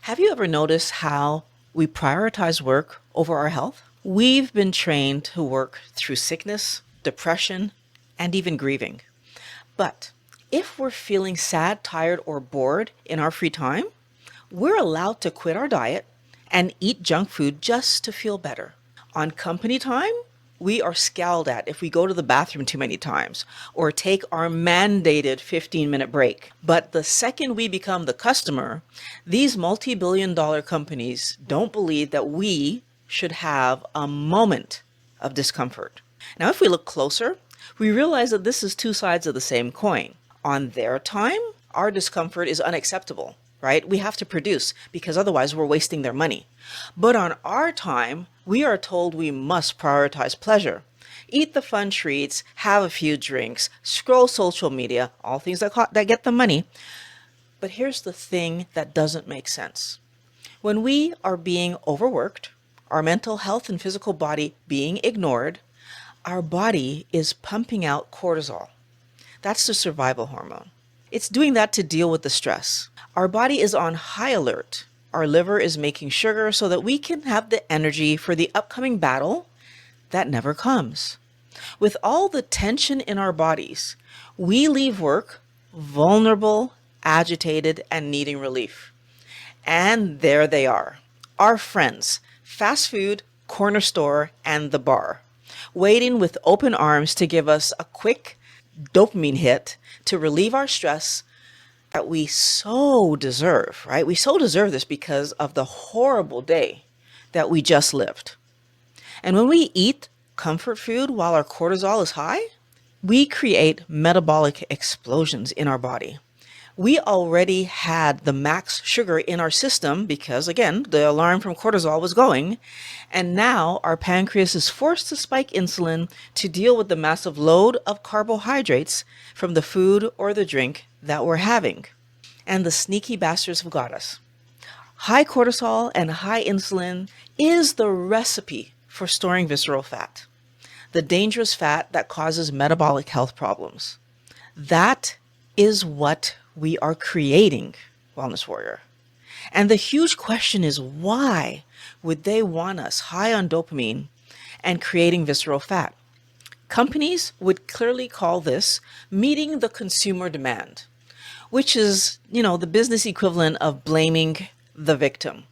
Have you ever noticed how we prioritize work over our health? We've been trained to work through sickness, depression, and even grieving. But if we're feeling sad, tired, or bored in our free time, we're allowed to quit our diet and eat junk food just to feel better. On company time, we are scowled at if we go to the bathroom too many times or take our mandated 15-minute break. But the second we become the customer, these multi-billion-dollar companies don't believe that we should have a moment of discomfort. Now, if we look closer, we realize that this is two sides of the same coin. On their time, our discomfort is unacceptable, right? We have to produce because otherwise we're wasting their money. But on our time, we are told we must prioritize pleasure. Eat the fun treats, have a few drinks, scroll social media, all things that get the money. But here's the thing that doesn't make sense. When we are being overworked, our mental health and physical body being ignored, our body is pumping out cortisol. That's the survival hormone. It's doing that to deal with the stress. Our body is on high alert. Our liver is making sugar so that we can have the energy for the upcoming battle that never comes. With all the tension in our bodies, we leave work vulnerable, agitated, and needing relief. And there they are, our friends, fast food, corner store, and the bar, waiting with open arms to give us a quick dopamine hit to relieve our stress that we so deserve, right? We so deserve this because of the horrible day that we just lived. And when we eat comfort food while our cortisol is high, we create metabolic explosions in our body. We already had the max sugar in our system because, again, the alarm from cortisol was going. And now our pancreas is forced to spike insulin to deal with the massive load of carbohydrates from the food or the drink that we're having. And the sneaky bastards have got us. High cortisol and high insulin is the recipe for storing visceral fat, the dangerous fat that causes metabolic health problems. That is what we are creating, Wellness Warrior. And the huge question is, why would they want us high on dopamine and creating visceral fat? Companies would clearly call this meeting the consumer demand, which is, the business equivalent of blaming the victim.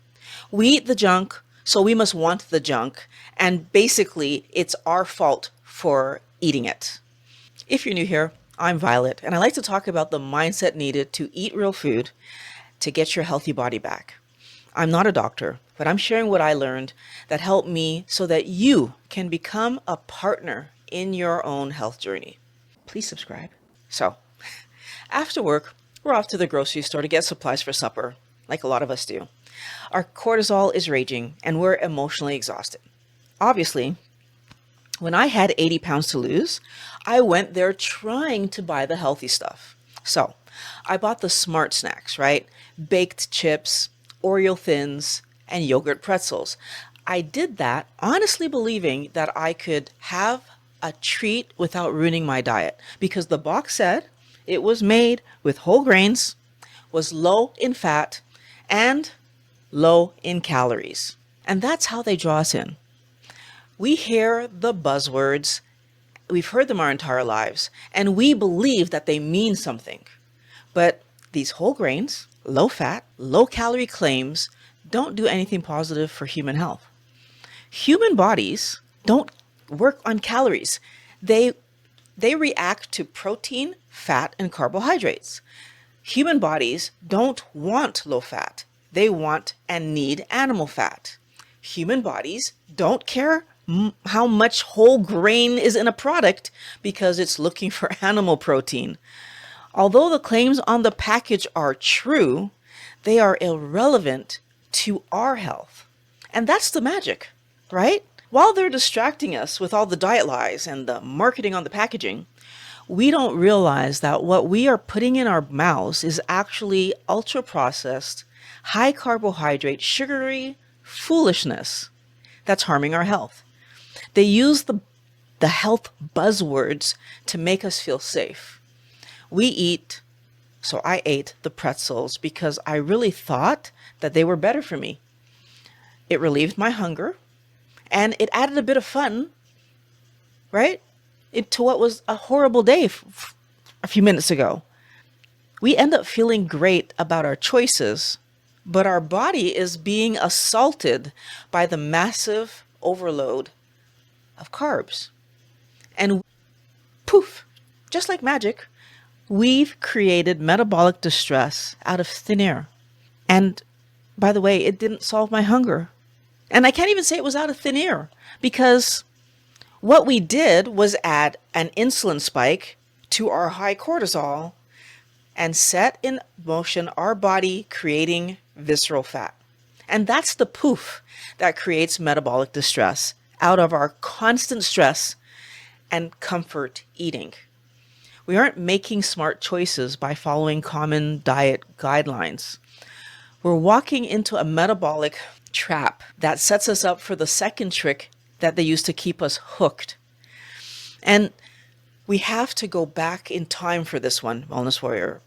We eat the junk, so we must want the junk, and basically it's our fault for eating it. If you're new here, I'm Violet, and I like to talk about the mindset needed to eat real food to get your healthy body back. I'm not a doctor, but I'm sharing what I learned that helped me so that you can become a partner in your own health journey. Please subscribe. So, after work, we're off to the grocery store to get supplies for supper, like a lot of us do. Our cortisol is raging, and we're emotionally exhausted. Obviously, when I had 80 pounds to lose, I went there trying to buy the healthy stuff. So I bought the smart snacks, right? Baked chips, Oreo thins, and yogurt pretzels. I did that honestly believing that I could have a treat without ruining my diet because the box said it was made with whole grains, was low in fat, and low in calories. And that's how they draw us in. We hear the buzzwords, we've heard them our entire lives, and we believe that they mean something. But these whole grains, low fat, low calorie claims don't do anything positive for human health. Human bodies don't work on calories. They react to protein, fat, and carbohydrates. Human bodies don't want low fat. They want and need animal fat. Human bodies don't care how much whole grain is in a product because it's looking for animal protein. Although the claims on the package are true, they are irrelevant to our health. And that's the magic, right? While they're distracting us with all the diet lies and the marketing on the packaging, we don't realize that what we are putting in our mouths is actually ultra processed, high carbohydrate, sugary foolishness that's harming our health. They use the health buzzwords to make us feel safe. We eat So I ate the pretzels because I really thought that they were better for me. It relieved my hunger and it added a bit of fun, right? Into what was a horrible day a few minutes ago. We end up feeling great about our choices, but our body is being assaulted by the massive overload of carbs. And poof, just like magic, we've created metabolic distress out of thin air. And by the way, it didn't solve my hunger. And I can't even say it was out of thin air because what we did was add an insulin spike to our high cortisol and set in motion our body creating visceral fat. And that's the poof that creates metabolic distress out of our constant stress and comfort eating. We aren't making smart choices by following common diet guidelines. We're walking into a metabolic trap that sets us up for the second trick that they use to keep us hooked. And we have to go back in time for this one, Wellness Warrior.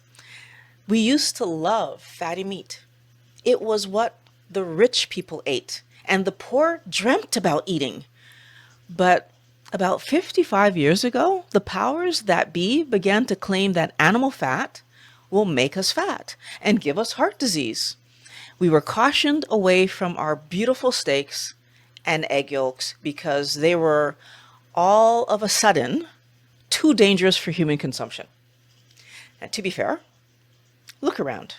We used to love fatty meat. It was what the rich people ate, and the poor dreamt about eating. But about 55 years ago, the powers that be began to claim that animal fat will make us fat and give us heart disease. We were cautioned away from our beautiful steaks and egg yolks because they were all of a sudden too dangerous for human consumption. And to be fair, look around.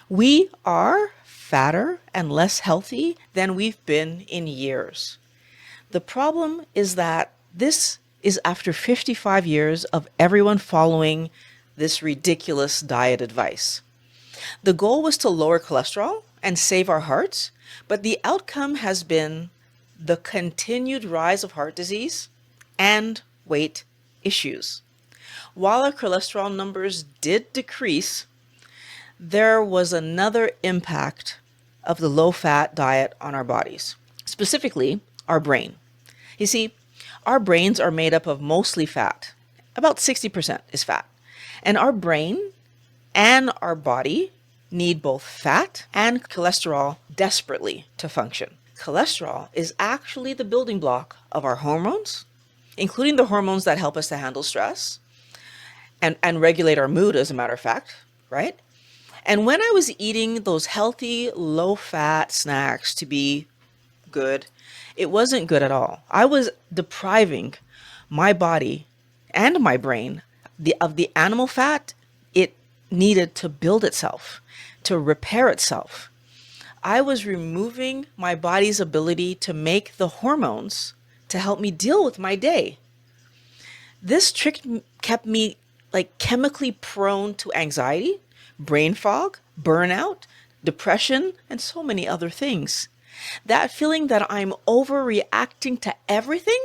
We are fatter and less healthy than we've been in years. The problem is that this is after 55 years of everyone following this ridiculous diet advice. The goal was to lower cholesterol and save our hearts, but the outcome has been the continued rise of heart disease and weight issues. While our cholesterol numbers did decrease, there was another impact of the low-fat diet on our bodies, specifically our brain. You see, our brains are made up of mostly fat. About 60% is fat. And our brain and our body need both fat and cholesterol desperately to function. Cholesterol is actually the building block of our hormones, including the hormones that help us to handle stress and regulate our mood, as a matter of fact, right? And when I was eating those healthy, low-fat snacks to be good, it wasn't good at all. I was depriving my body and my brain of the animal fat it needed to build itself, to repair itself. I was removing my body's ability to make the hormones to help me deal with my day. This trick kept me chemically prone to anxiety, brain fog, burnout, depression, and so many other things. That feeling that I'm overreacting to everything,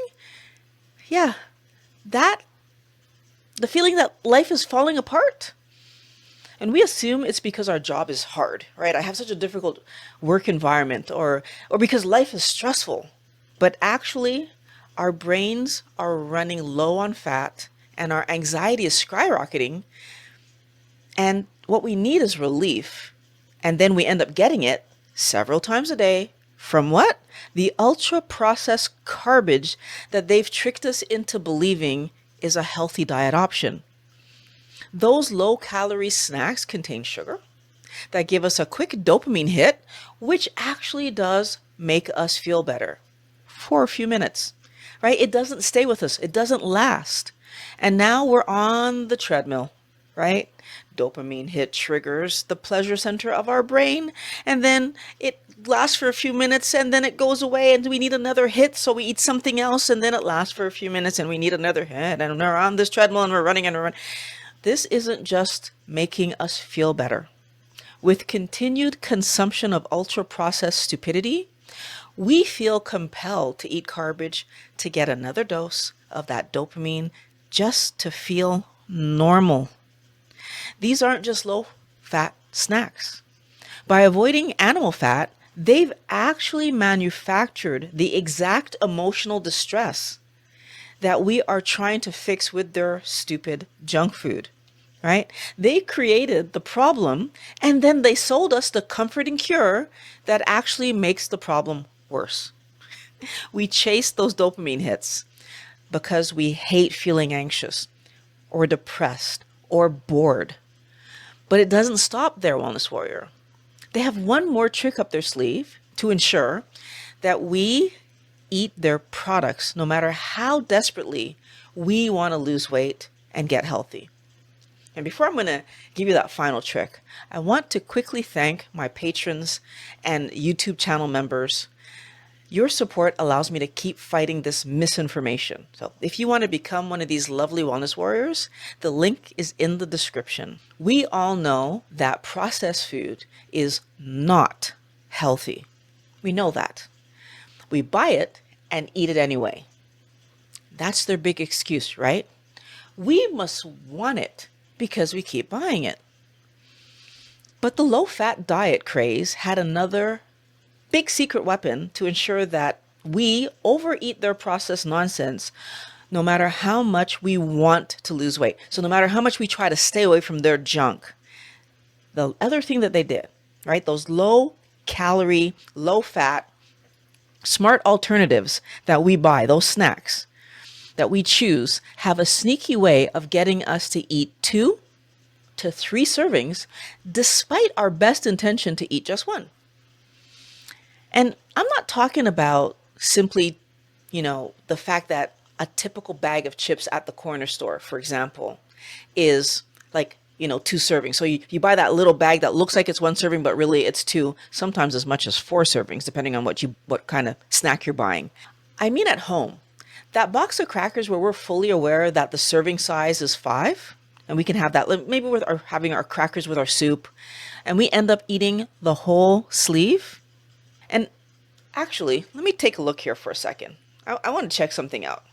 the feeling that life is falling apart. And we assume it's because our job is hard, right? I have such a difficult work environment or because life is stressful. But actually, our brains are running low on fat and our anxiety is skyrocketing. And what we need is relief. And then we end up getting it several times a day from what? The ultra-processed garbage that they've tricked us into believing is a healthy diet option. Those low-calorie snacks contain sugar that give us a quick dopamine hit, which actually does make us feel better for a few minutes, right? It doesn't stay with us. It doesn't last. And now we're on the treadmill, right? Dopamine hit triggers the pleasure center of our brain, and then it lasts for a few minutes, and then it goes away, and we need another hit, so we eat something else, and then it lasts for a few minutes, and we need another hit, and we're on this treadmill, and we're running, and we're running. This isn't just making us feel better. With continued consumption of ultra-processed stupidity, we feel compelled to eat garbage to get another dose of that dopamine just to feel normal. These aren't just low-fat snacks. By avoiding animal fat, they've actually manufactured the exact emotional distress that we are trying to fix with their stupid junk food. right? They created the problem and then they sold us the comforting cure that actually makes the problem worse. We chase those dopamine hits because we hate feeling anxious or depressed or bored. But it doesn't stop there, Wellness Warrior. They have one more trick up their sleeve to ensure that we eat their products no matter how desperately we want to lose weight and get healthy. And before I'm going to give you that final trick, I want to quickly thank my patrons and YouTube channel members. Your support allows me to keep fighting this misinformation. So if you want to become one of these lovely wellness warriors, the link is in the description. We all know that processed food is not healthy. We know that. We buy it and eat it anyway. That's their big excuse, right? We must want it because we keep buying it. But the low-fat diet craze had another big secret weapon to ensure that we overeat their processed nonsense no matter how much we want to lose weight. So no matter how much we try to stay away from their junk. The other thing that they did, right? Those low calorie, low fat, smart alternatives that we buy, those snacks that we choose, have a sneaky way of getting us to eat 2 to 3 servings despite our best intention to eat just 1. And I'm not talking about simply, the fact that a typical bag of chips at the corner store, for example, is like, 2 servings. So you buy that little bag that looks like it's 1 serving, but really it's 2, sometimes as much as 4 servings, depending on what kind of snack you're buying. I mean at home, that box of crackers where we're fully aware that the serving size is 5, and we can have that, maybe with having our crackers with our soup, and we end up eating the whole sleeve. And actually, let me take a look here for a second. I want to check something out.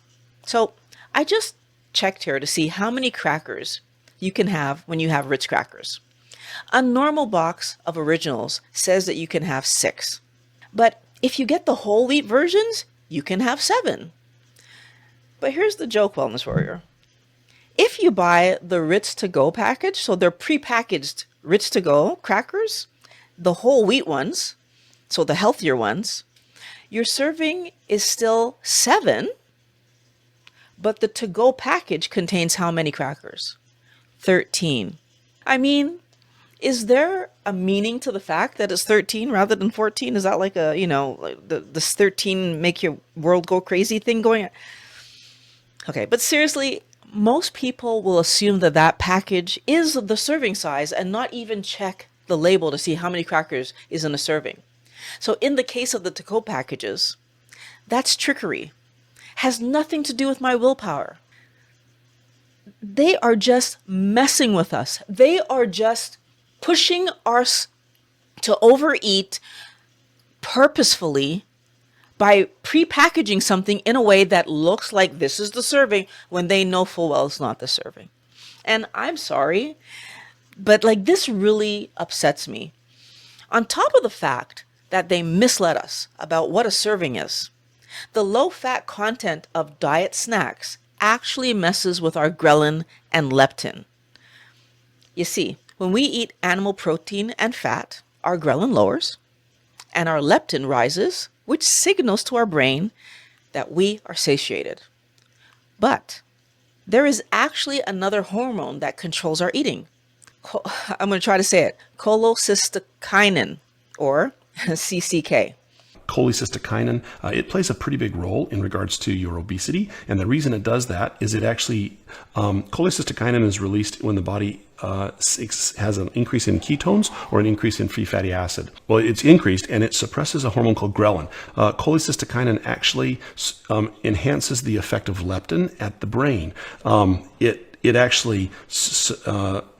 So I just checked here to see how many crackers you can have when you have Ritz crackers. A normal box of originals says that you can have 6. But if you get the whole wheat versions, you can have 7. But here's the joke, Wellness Warrior. If you buy the Ritz to go package, so they're prepackaged Ritz to go crackers, the whole wheat ones, so the healthier ones, your serving is still 7, but the to-go package contains how many crackers? 13. I mean, is there a meaning to the fact that it's 13 rather than 14? Is that like this 13 make your world go crazy thing going on? Okay, but seriously, most people will assume that that package is the serving size and not even check the label to see how many crackers is in a serving. So in the case of the to-go packages, that's trickery. Has nothing to do with my willpower. They are just messing with us. They are just pushing us to overeat purposefully by prepackaging something in a way that looks like this is the serving when they know full well it's not the serving. And I'm sorry, but this really upsets me. On top of the fact that they misled us about what a serving is, the low-fat content of diet snacks actually messes with our ghrelin and leptin. You see, when we eat animal protein and fat, our ghrelin lowers and our leptin rises, which signals to our brain that we are satiated. But there is actually another hormone that controls our eating. I'm going to try to say it. Cholecystokinin, or CCK. Cholecystokinin, it plays a pretty big role in regards to your obesity. And the reason it does that is it actually, cholecystokinin is released when the body has an increase in ketones or an increase in free fatty acid. Well, it's increased and it suppresses a hormone called ghrelin. Cholecystokinin actually enhances the effect of leptin at the brain. It actually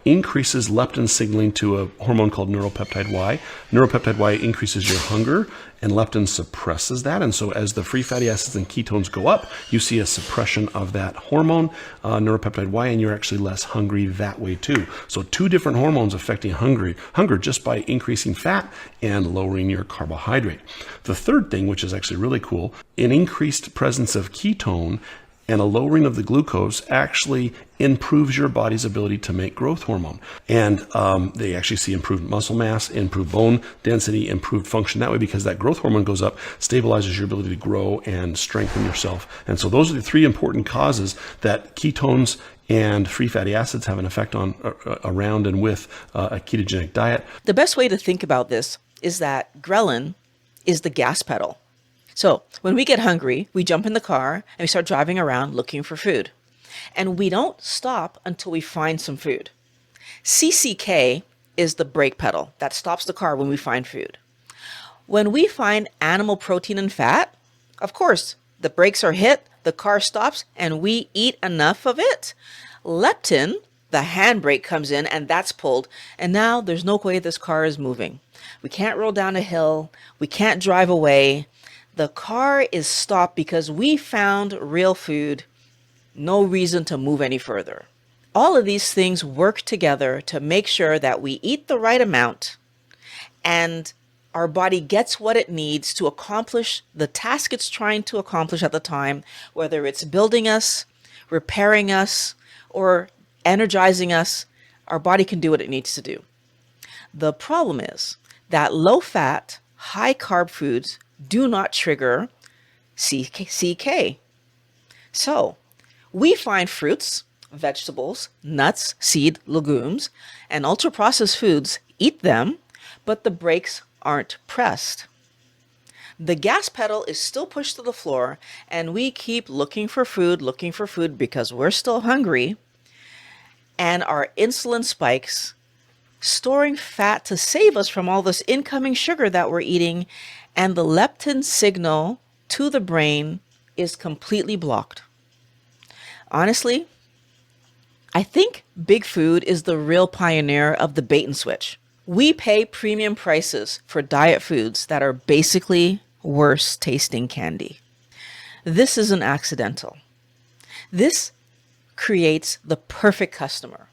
increases leptin signaling to a hormone called neuropeptide Y. Neuropeptide Y increases your hunger, and leptin suppresses that. And so as the free fatty acids and ketones go up, you see a suppression of that hormone, neuropeptide Y, and you're actually less hungry that way too. So 2 different hormones affecting hunger just by increasing fat and lowering your carbohydrate. The third thing, which is actually really cool, an increased presence of ketone And a lowering of the glucose actually improves your body's ability to make growth hormone. And they actually see improved muscle mass, improved bone density, improved function that way, because that growth hormone goes up, stabilizes your ability to grow and strengthen yourself. And so those are the three important causes that ketones and free fatty acids have an effect on around and with a ketogenic diet. The best way to think about this is that ghrelin is the gas pedal. So when we get hungry, we jump in the car and we start driving around looking for food. And we don't stop until we find some food. CCK is the brake pedal that stops the car when we find food. When we find animal protein and fat, of course, the brakes are hit, the car stops, and we eat enough of it. Leptin, the handbrake, comes in and that's pulled. And now there's no way this car is moving. We can't roll down a hill. We can't drive away. The car is stopped because we found real food. No reason to move any further. All of these things work together to make sure that we eat the right amount and our body gets what it needs to accomplish the task it's trying to accomplish at the time, whether it's building us, repairing us, or energizing us. Our body can do what it needs to do. The problem is that low-fat, high-carb foods do not trigger CK. So we find fruits, vegetables, nuts, seed, legumes, and ultra-processed foods, eat them, but the brakes aren't pressed. The gas pedal is still pushed to the floor, and we keep looking for food because we're still hungry, and our insulin spikes, storing fat to save us from all this incoming sugar that we're eating, and the leptin signal to the brain is completely blocked. Honestly, I think Big Food is the real pioneer of the bait and switch. We pay premium prices for diet foods that are basically worse tasting candy. This isn't accidental. This creates the perfect customer.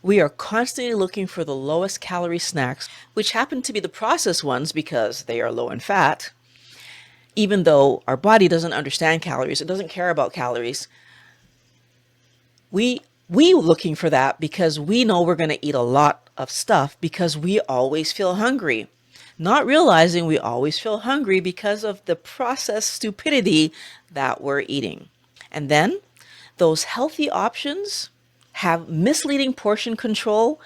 We are constantly looking for the lowest calorie snacks, which happen to be the processed ones because they are low in fat. Even though our body doesn't understand calories, it doesn't care about calories. We looking for that because we know we're going to eat a lot of stuff because we always feel hungry. Not realizing we always feel hungry because of the processed stupidity that we're eating. And then those healthy options have misleading portion control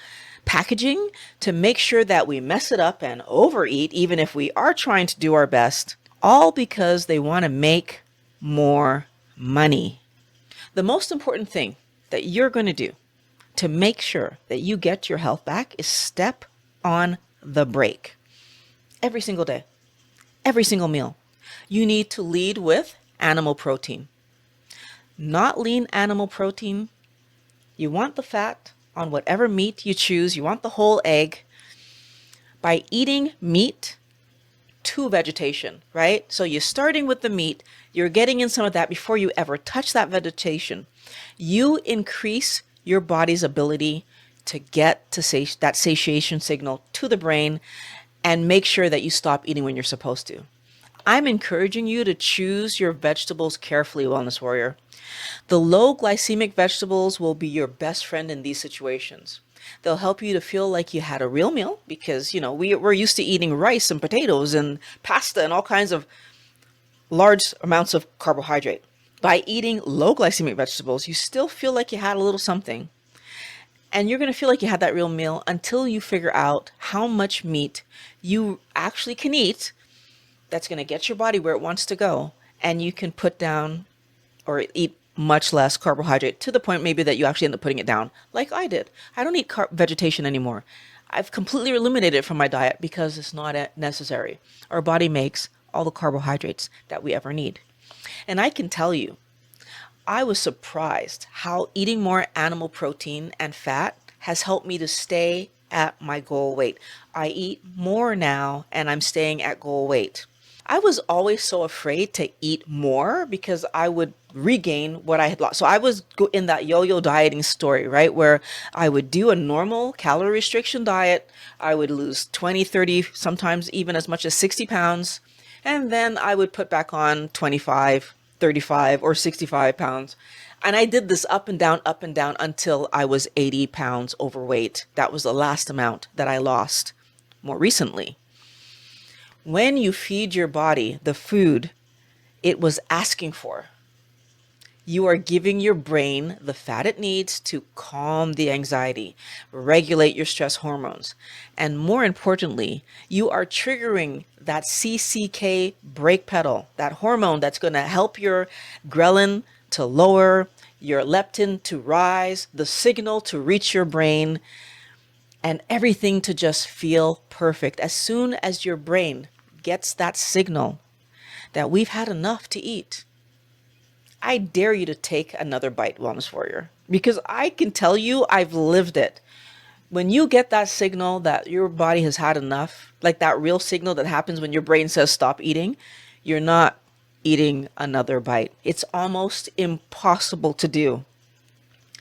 packaging to make sure that we mess it up and overeat, even if we are trying to do our best, all because they want to make more money. The most important thing that you're going to do to make sure that you get your health back is step on the brake. Every single day, every single meal, you need to lead with animal protein. Not lean animal protein. You want the fat on whatever meat you choose. You want the whole egg. By eating meat to vegetation, right? So you're starting with the meat. You're getting in some of that before you ever touch that vegetation. You increase your body's ability to get to that satiation signal to the brain and make sure that you stop eating when you're supposed to. I'm encouraging you to choose your vegetables carefully, Wellness Warrior. The low glycemic vegetables will be your best friend in these situations. They'll help you to feel like you had a real meal because, we're used to eating rice and potatoes and pasta and all kinds of large amounts of carbohydrate. By eating low glycemic vegetables, you still feel like you had a little something. And you're going to feel like you had that real meal until you figure out how much meat you actually can eat that's going to get your body where it wants to go. And you can put down or eat much less carbohydrate to the point maybe that you actually end up putting it down, like I did. I don't eat vegetation anymore. I've completely eliminated it from my diet because it's not necessary. Our body makes all the carbohydrates that we ever need. And I can tell you, I was surprised how eating more animal protein and fat has helped me to stay at my goal weight. I eat more now and I'm staying at goal weight. I was always so afraid to eat more because I would regain what I had lost. So I was in that yo-yo dieting story, right? Where I would do a normal calorie restriction diet. I would lose 20, 30, sometimes even as much as 60 pounds. And then I would put back on 25 35 or 65 pounds. And I did this up and down until I was 80 pounds overweight. That was the last amount that I lost more recently. When you feed your body the food it was asking for, you are giving your brain the fat it needs to calm the anxiety, regulate your stress hormones, and more importantly, you are triggering that CCK brake pedal, that hormone that's going to help your ghrelin to lower, your leptin to rise, the signal to reach your brain, and everything to just feel perfect. As soon as your brain gets that signal that we've had enough to eat, I dare you to take another bite, Wellness Warrior, because I can tell you I've lived it. When you get that signal that your body has had enough, like that real signal that happens when your brain says stop eating, you're not eating another bite. It's almost impossible to do.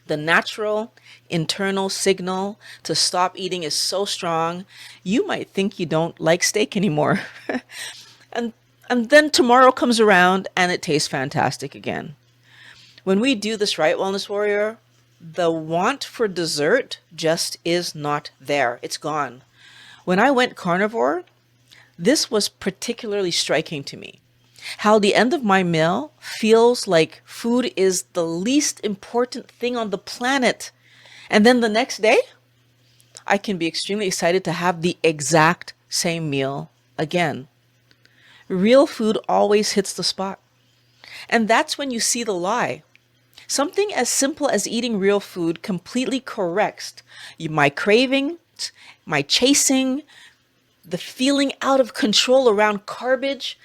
The natural internal signal to stop eating is so strong, you might think you don't like steak anymore. and and then tomorrow comes around and it tastes fantastic again. When we do this right, Wellness Warrior, the want for dessert just is not there. It's gone. When I went carnivore, this was particularly striking to me. How the end of my meal feels like food is the least important thing on the planet. And then the next day, I can be extremely excited to have the exact same meal again. Real food always hits the spot. And that's when you see the lie. Something as simple as eating real food completely corrects my craving, my chasing, the feeling out of control around garbage.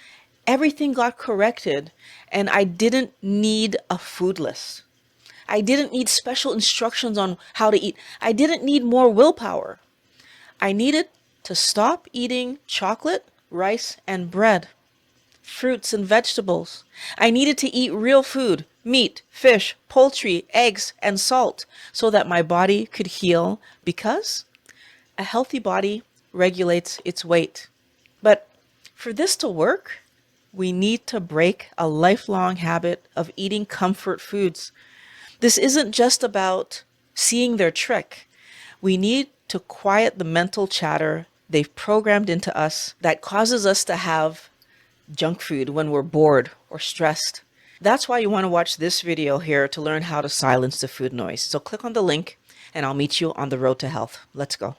Everything got corrected, and I didn't need a food list. I didn't need special instructions on how to eat. I didn't need more willpower. I needed to stop eating chocolate, rice, and bread, fruits and vegetables. I needed to eat real food, meat, fish, poultry, eggs, and salt, so that my body could heal, because a healthy body regulates its weight. But for this to work, we need to break a lifelong habit of eating comfort foods. This isn't just about seeing their trick. We need to quiet the mental chatter they've programmed into us that causes us to have junk food when we're bored or stressed. That's why you want to watch this video here to learn how to silence the food noise. So click on the link and I'll meet you on the road to health. Let's go.